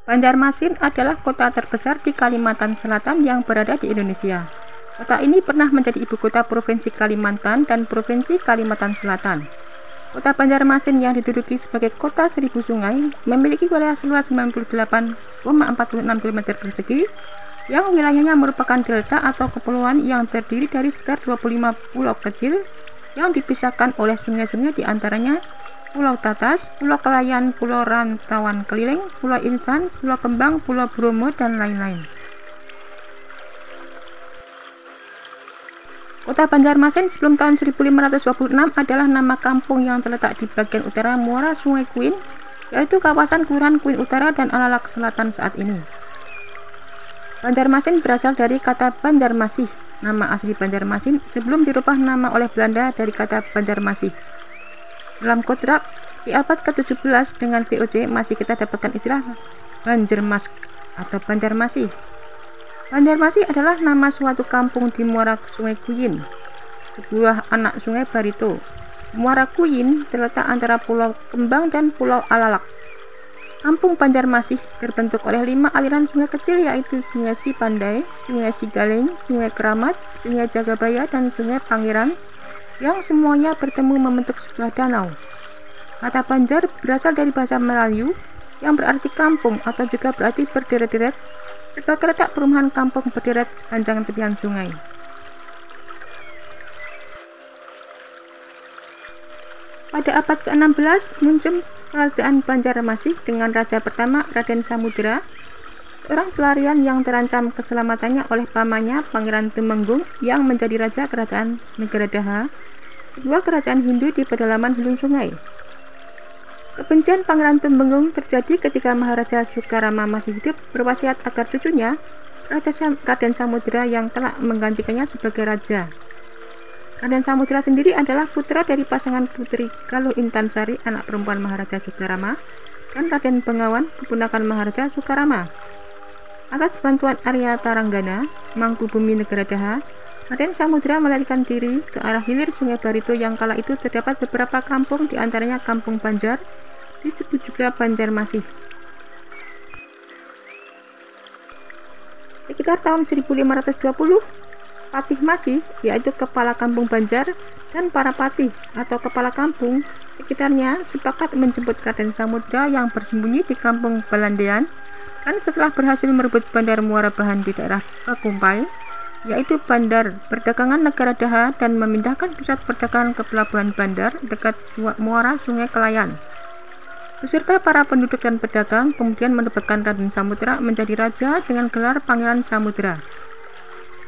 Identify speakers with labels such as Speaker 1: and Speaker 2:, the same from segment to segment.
Speaker 1: Banjarmasin adalah kota terbesar di Kalimantan Selatan yang berada di Indonesia. Kota ini pernah menjadi ibu kota Provinsi Kalimantan dan Provinsi Kalimantan Selatan. Kota Banjarmasin yang diduduki sebagai kota 1000 sungai memiliki wilayah seluas 98,46 km persegi yang wilayahnya merupakan delta atau kepulauan yang terdiri dari sekitar 25 pulau kecil yang dipisahkan oleh sungai-sungai di antaranya Pulau Tatas, Pulau Kelayan, Pulau Rantauan Keliling, Pulau Insan, Pulau Kembang, Pulau Bromo, dan lain-lain. Kota Banjarmasin sebelum tahun 1526 adalah nama kampung yang terletak di bagian utara muara Sungai Kuin, yaitu kawasan Kelurahan Kuin Utara dan Alalak Selatan saat ini. Banjarmasin berasal dari kata Banjarmasih, nama asli Banjarmasin sebelum dirubah nama oleh Belanda dari kata Banjarmasih. Dalam kontrak di abad ke-17 dengan VOC masih kita dapatkan istilah Banjarmask atau Banjarmasih. Banjarmasih adalah nama suatu kampung di muara Sungai Kuyin, sebuah anak sungai Barito. Muara Kuyin terletak antara Pulau Kembang dan Pulau Alalak. Kampung Banjarmasih terbentuk oleh 5 aliran sungai kecil yaitu Sungai Sipandai, Sungai Sigaleng, Sungai Keramat, Sungai Jagabaya, dan Sungai Pangeran yang semuanya bertemu membentuk sebuah danau. Kata Banjar berasal dari bahasa Melayu yang berarti kampung atau juga berarti berderet-deret sebagai letak perumahan kampung berderet sepanjang tepian sungai. Pada abad ke-16 muncul kerajaan Banjarmasih dengan raja pertama Raden Samudera, seorang pelarian yang terancam keselamatannya oleh pamannya Pangeran Tumenggung yang menjadi raja kerajaan Negara Daha, sebuah kerajaan Hindu di pedalaman hulu sungai. Kebencian Pangeran Tumenggung terjadi ketika Maharaja Sukarama masih hidup berwasiat agar cucunya, Raden Samudera yang kelak menggantikannya sebagai raja. Raden Samudera sendiri adalah putra dari pasangan Putri Galuh Intansari, anak perempuan Maharaja Sukarama, dan Raden Bengawan, keponakan Maharaja Sukarama. Atas bantuan Arya Taranggana, Mangkubumi Negara Daha, Raden Samudera melarikan diri ke arah hilir Sungai Barito yang kala itu terdapat beberapa kampung, di antaranya Kampung Banjar, disebut juga Banjarmasih. Sekitar tahun 1520, Patih Masih, yaitu kepala kampung Banjar, dan para patih atau kepala kampung sekitarnya sepakat menjemput Raden Samudera yang bersembunyi di kampung Balandean, dan setelah berhasil merebut bandar muara bahan di daerah Pakumpai, yaitu bandar perdagangan Negara Daha, dan memindahkan pusat perdagangan ke pelabuhan bandar dekat muara Sungai Kelayan. Beserta para penduduk dan pedagang kemudian menempatkan Raden Samudera menjadi raja dengan gelar Pangeran Samudera.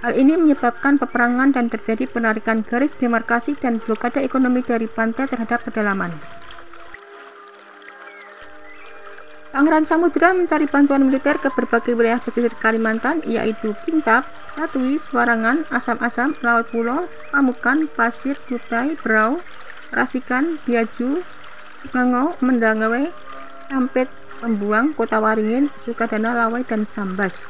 Speaker 1: Hal ini menyebabkan peperangan dan terjadi penarikan garis demarkasi dan blokade ekonomi dari pantai terhadap pedalaman. Pangeran Samudera mencari bantuan militer ke berbagai wilayah pesisir Kalimantan yaitu Kintab, Satui, Swarangan, Asam-Asam, Laut Pulo, Pamukan, Pasir, Kutai, Berau, Rasikan, Biaju, Subangau, Mendangawe, Sampit, Pembuang, Kota Waringin, Sukadana, Lawai, dan Sambas.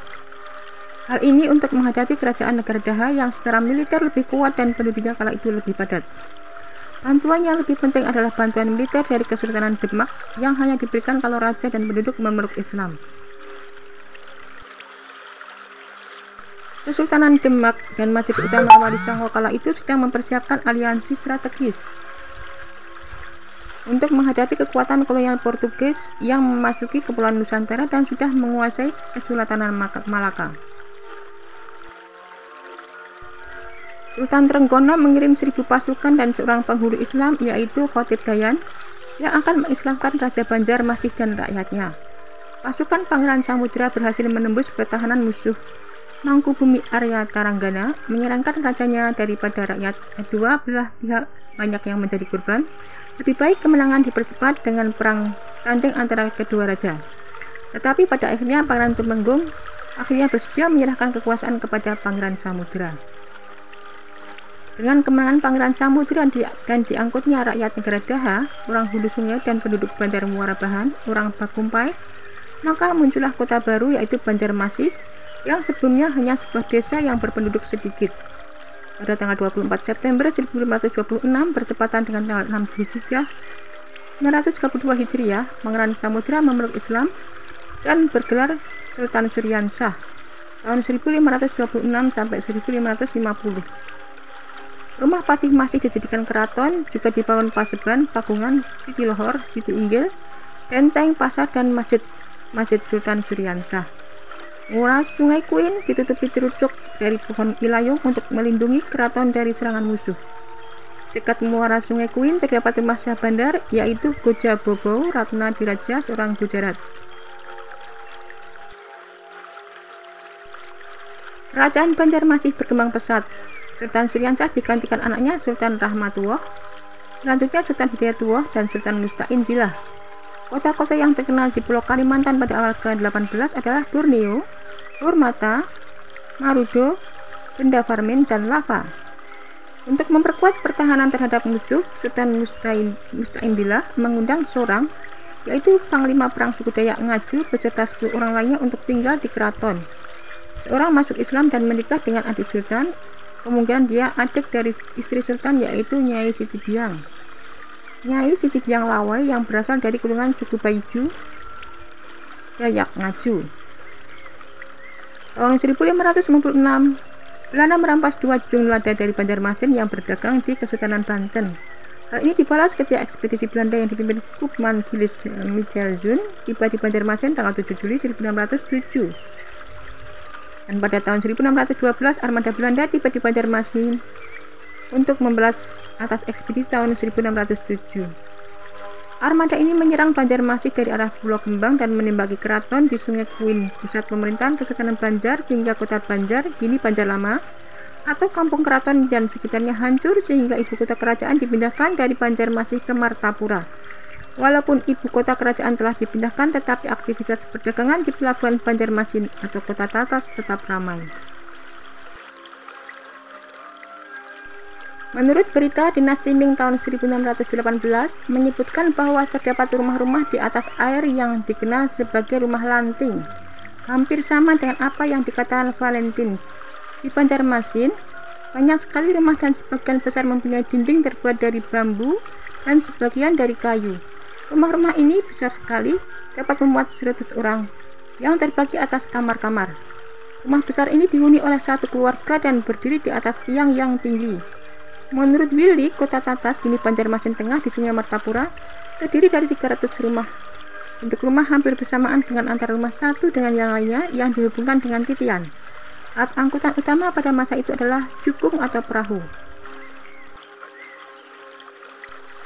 Speaker 1: Hal ini untuk menghadapi kerajaan Negara Daha yang secara militer lebih kuat dan penduduknya kala itu lebih padat. Bantuan yang lebih penting adalah bantuan militer dari Kesultanan Demak yang hanya diberikan kalau raja dan penduduk memeluk Islam. Kesultanan Demak dan Majelis Utama Wali Songo kala itu sedang mempersiapkan aliansi strategis untuk menghadapi kekuatan kolonial Portugis yang memasuki Kepulauan Nusantara dan sudah menguasai Kesultanan Malaka. Sultan Trenggono mengirim 1000 pasukan dan seorang penghulu Islam yaitu Khotib Dayan yang akan mengislamkan Raja Banjarmasih dan rakyatnya. Pasukan Pangeran Samudera berhasil menembus pertahanan musuh Mangkubumi Arya Taranggana, menyerangkan rajanya daripada rakyat. Kedua belah pihak banyak yang menjadi korban. Lebih baik kemenangan dipercepat dengan perang tanding antara kedua raja. Tetapi pada akhirnya Pangeran Tumenggung akhirnya bersedia menyerahkan kekuasaan kepada Pangeran Samudera. Dengan kemenangan Pangeran Samudera dan diangkutnya rakyat Negara Daha, orang hulu sungai dan penduduk bandar muara bahan, orang Pakumpai, maka muncullah kota baru yaitu Banjarmasih yang sebelumnya hanya sebuah desa yang berpenduduk sedikit. Pada tanggal 24 September 1526 bertepatan dengan tanggal 6 Zulhijjah 932 Hijriah, Pangeran Samudera memeluk Islam dan bergelar Sultan Suryansah tahun 1526 sampai 1550. Rumah Patih masih dijadikan keraton, juga dibangun Paseban, Pakungan, Siti Lohor, Siti Inggil, benteng, pasar, dan masjid Sultan Suryansah. Muara Sungai Kuin ditutupi cerucuk dari pohon ilayung untuk melindungi keraton dari serangan musuh. Dekat muara Sungai Kuin terdapat rumah Syah Bandar, yaitu Goja Bobo Ratna Diraja, seorang Gujarat. Kerajaan Banjarmasin berkembang pesat. Sultan Suryansah digantikan anaknya Sultan Rahmatullah, selanjutnya Sultan Hidayatullah dan Sultan Musta'in Billah. Kota-kota yang terkenal di Pulau Kalimantan pada awal ke-18 adalah Borneo, Burmata, Marudo, Benda Farmin, dan Lava. Untuk memperkuat pertahanan terhadap musuh, Sultan Musta'in Billah mengundang seorang, yaitu Panglima Perang suku Dayak Ngaju beserta 10 orang lainnya untuk tinggal di keraton. Seorang masuk Islam dan menikah dengan adik Sultan, kemungkinan dia adik dari istri Sultan, yaitu Nyai Siti Diang. Nyai Siti Diang Lawai yang berasal dari keturunan suku Baiju Dayak Ngaju. Tahun 1596, Belanda merampas 2 jumlada dari Banjarmasin yang berdagang di Kesultanan Banten. Hal ini dibalas ketika ekspedisi Belanda yang dipimpin Koopman Gillis Michelzoen tiba di Banjarmasin tanggal 7 Juli 1607. Dan pada tahun 1612, armada Belanda tiba di Banjarmasin untuk membalas atas ekspedisi tahun 1607. Armada ini menyerang Banjarmasin dari arah Pulau Kembang dan menembaki keraton di Sungai Kuin, pusat pemerintahan Kesultanan Banjar, sehingga kota Banjar, kini Banjar Lama, atau kampung keraton dan sekitarnya hancur sehingga ibu kota kerajaan dipindahkan dari Banjarmasin ke Martapura. Walaupun ibu kota kerajaan telah dipindahkan, tetapi aktivitas perdagangan di pelabuhan Banjarmasin atau kota Tatas tetap ramai. Menurut berita dinasti Ming tahun 1618 menyebutkan bahwa terdapat rumah-rumah di atas air yang dikenal sebagai rumah lanting, hampir sama dengan apa yang dikatakan Valentins. Di Banjarmasin banyak sekali rumah dan sebagian besar mempunyai dinding terbuat dari bambu dan sebagian dari kayu. Rumah-rumah ini besar sekali, dapat memuat 100 orang yang terbagi atas kamar-kamar. Rumah besar ini dihuni oleh satu keluarga dan berdiri di atas tiang yang tinggi. Menurut Willy, kota Tatas, kini Banjarmasin Tengah di Sungai Martapura, terdiri dari 300 rumah. Bentuk rumah hampir bersamaan dengan antara rumah satu dengan yang lainnya yang dihubungkan dengan titian. Alat angkutan utama pada masa itu adalah jukung atau perahu.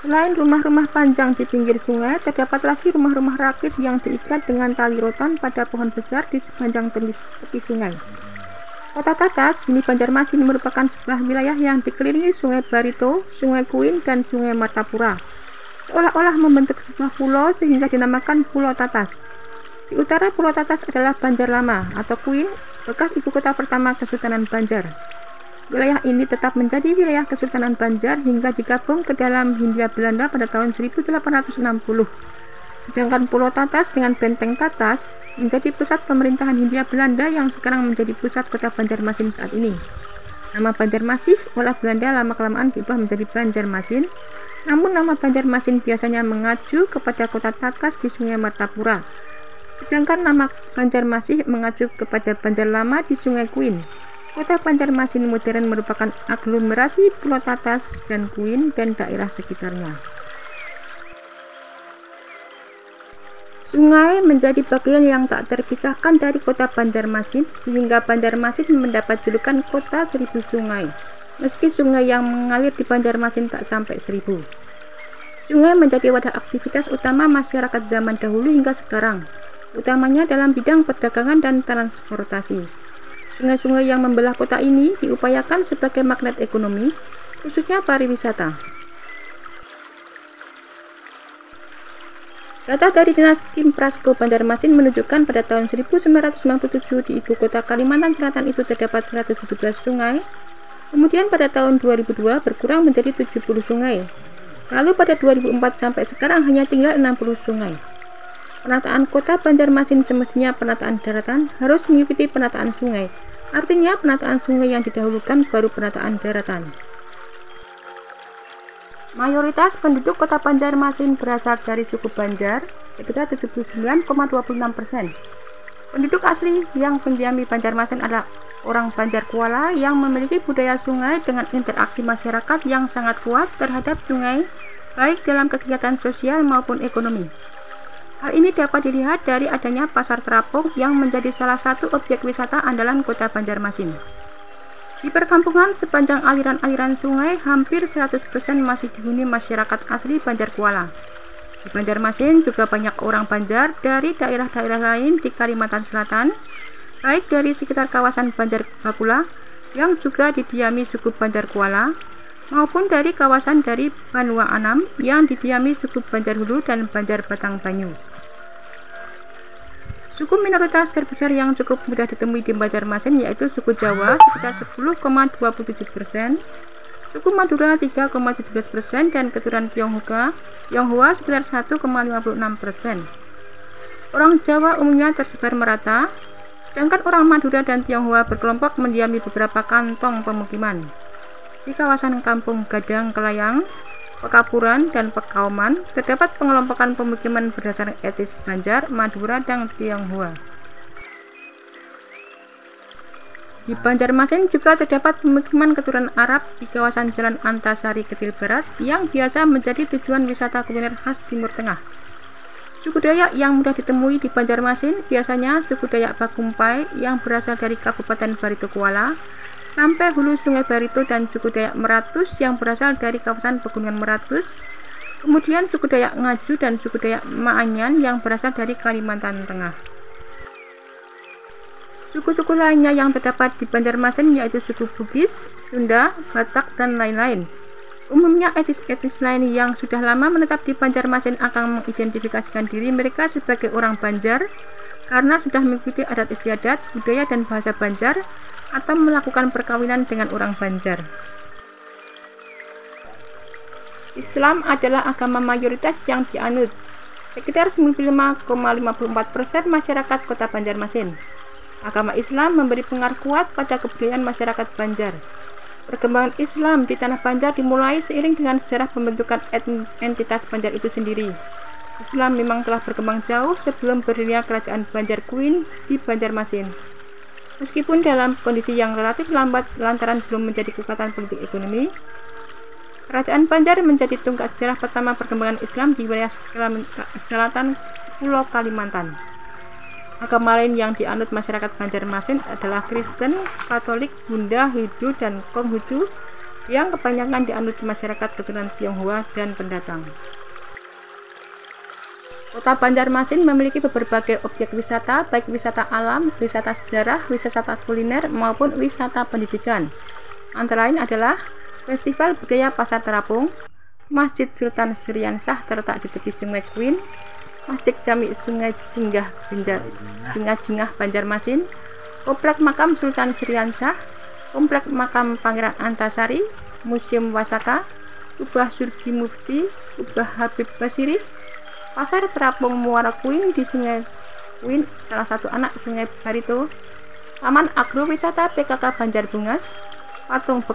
Speaker 1: Selain rumah-rumah panjang di pinggir sungai, terdapat lagi rumah-rumah rakit yang diikat dengan tali rotan pada pohon besar di sepanjang tepi sungai. Kota Tatas, kini Banjarmasin, merupakan sebuah wilayah yang dikelilingi Sungai Barito, Sungai Kuin, dan Sungai Martapura, seolah-olah membentuk sebuah pulau sehingga dinamakan Pulau Tatas. Di utara Pulau Tatas adalah Banjar Lama atau Kuin, bekas ibu kota pertama Kesultanan Banjar. Wilayah ini tetap menjadi wilayah Kesultanan Banjar hingga digabung ke dalam Hindia Belanda pada tahun 1860. Sedangkan Pulau Tatas dengan benteng Tatas menjadi pusat pemerintahan Hindia Belanda yang sekarang menjadi pusat kota Banjarmasin saat ini. Nama Banjarmasin oleh Belanda lama-kelamaan diubah menjadi Banjarmasin, namun nama Banjarmasin biasanya mengacu kepada kota Tatas di Sungai Martapura, sedangkan nama Banjarmasin mengacu kepada Banjar Lama di Sungai Kuin. Kota Banjarmasin modern merupakan aglomerasi Pulau Tatas dan Kuin dan daerah sekitarnya. Sungai menjadi bagian yang tak terpisahkan dari kota Banjarmasin, sehingga Banjarmasin mendapat julukan kota 1000 sungai. Meski sungai yang mengalir di Banjarmasin tak sampai 1000. Sungai menjadi wadah aktivitas utama masyarakat zaman dahulu hingga sekarang, utamanya dalam bidang perdagangan dan transportasi. Sungai-sungai yang membelah kota ini diupayakan sebagai magnet ekonomi, khususnya pariwisata. Data dari Dinas Kim Prasko Banjarmasin menunjukkan pada tahun 1997 di ibu kota Kalimantan Selatan itu terdapat 117 sungai, kemudian pada tahun 2002 berkurang menjadi 70 sungai, lalu pada 2004 sampai sekarang hanya tinggal 60 sungai. Penataan kota Banjarmasin semestinya penataan daratan harus mengikuti penataan sungai, artinya penataan sungai yang didahulukan baru penataan daratan. Mayoritas penduduk Kota Banjarmasin berasal dari suku Banjar, sekitar 79,26%. Penduduk asli yang mendiami Banjarmasin adalah orang Banjar Kuala yang memiliki budaya sungai dengan interaksi masyarakat yang sangat kuat terhadap sungai, baik dalam kegiatan sosial maupun ekonomi. Hal ini dapat dilihat dari adanya Pasar Terapung yang menjadi salah satu objek wisata andalan Kota Banjarmasin. Di perkampungan sepanjang aliran-aliran sungai, hampir 100% masih dihuni masyarakat asli Banjar Kuala. Di Banjarmasin juga banyak orang Banjar dari daerah-daerah lain di Kalimantan Selatan, baik dari sekitar kawasan Banjar Bakula yang juga didiami suku Banjar Kuala, maupun dari kawasan dari Banua Anam yang didiami suku Banjar Hulu dan Banjar Batang Banyu. Suku minoritas terbesar yang cukup mudah ditemui di Banjarmasin yaitu suku Jawa sekitar 10,27%, suku Madura 3,17%, dan keturunan Tionghoa sekitar 1,56%. Orang Jawa umumnya tersebar merata, sedangkan orang Madura dan Tionghoa berkelompok mendiami beberapa kantong pemukiman. Di kawasan Kampung Gadang Kelayang, Pekapuran, dan Pekauman terdapat pengelompokan pemukiman berdasarkan etnis Banjar, Madura, dan Tionghoa. Di Banjarmasin juga terdapat pemukiman keturunan Arab di kawasan Jalan Antasari Kecil Barat yang biasa menjadi tujuan wisata kuliner khas Timur Tengah. Suku Dayak yang mudah ditemui di Banjarmasin biasanya suku Dayak Bakumpai yang berasal dari Kabupaten Barito Kuala, sampai hulu Sungai Barito, dan suku Dayak Meratus yang berasal dari kawasan Pegunungan Meratus, kemudian suku Dayak Ngaju dan suku Dayak Maanyan yang berasal dari Kalimantan Tengah. Suku-suku lainnya yang terdapat di Banjarmasin yaitu suku Bugis, Sunda, Batak, dan lain-lain. Umumnya etnis-etnis lain yang sudah lama menetap di Banjarmasin akan mengidentifikasikan diri mereka sebagai orang Banjar karena sudah mengikuti adat istiadat, budaya, dan bahasa Banjar, atau melakukan perkawinan dengan orang Banjar. Islam adalah agama mayoritas yang dianut. Sekitar 95,54% masyarakat Kota Banjarmasin. Agama Islam memberi pengaruh kuat pada kebudayaan masyarakat Banjar. Perkembangan Islam di Tanah Banjar dimulai seiring dengan sejarah pembentukan entitas Banjar itu sendiri. Islam memang telah berkembang jauh sebelum berdirinya Kerajaan Banjar Kuin di Banjarmasin. Meskipun dalam kondisi yang relatif lambat lantaran belum menjadi kekuatan politik ekonomi, Kerajaan Banjar menjadi tonggak sejarah pertama perkembangan Islam di wilayah selatan Pulau Kalimantan. Agama lain yang dianut masyarakat Banjarmasin adalah Kristen, Katolik, Bunda, Hindu, dan Konghucu yang kebanyakan dianut masyarakat keturunan Tionghoa dan pendatang. Kota Banjarmasin memiliki berbagai objek wisata, baik wisata alam, wisata sejarah, wisata kuliner, maupun wisata pendidikan. Antara lain adalah Festival Budaya Pasar Terapung, Masjid Sultan Syariansah terletak di tepi Sungai Kuin, Masjid Jami Sungai Jingah Banjarmasin, Komplek Makam Sultan Syariansah, Komplek Makam Pangeran Antasari, Museum Wasaka, Kubah Surgi Mufti, Kubah Habib Basiri, Pasar Terapung Muara Kuin di Sungai Kuin, salah satu anak Sungai Barito, Taman Agrowisata PKK Banjarbungas, Patung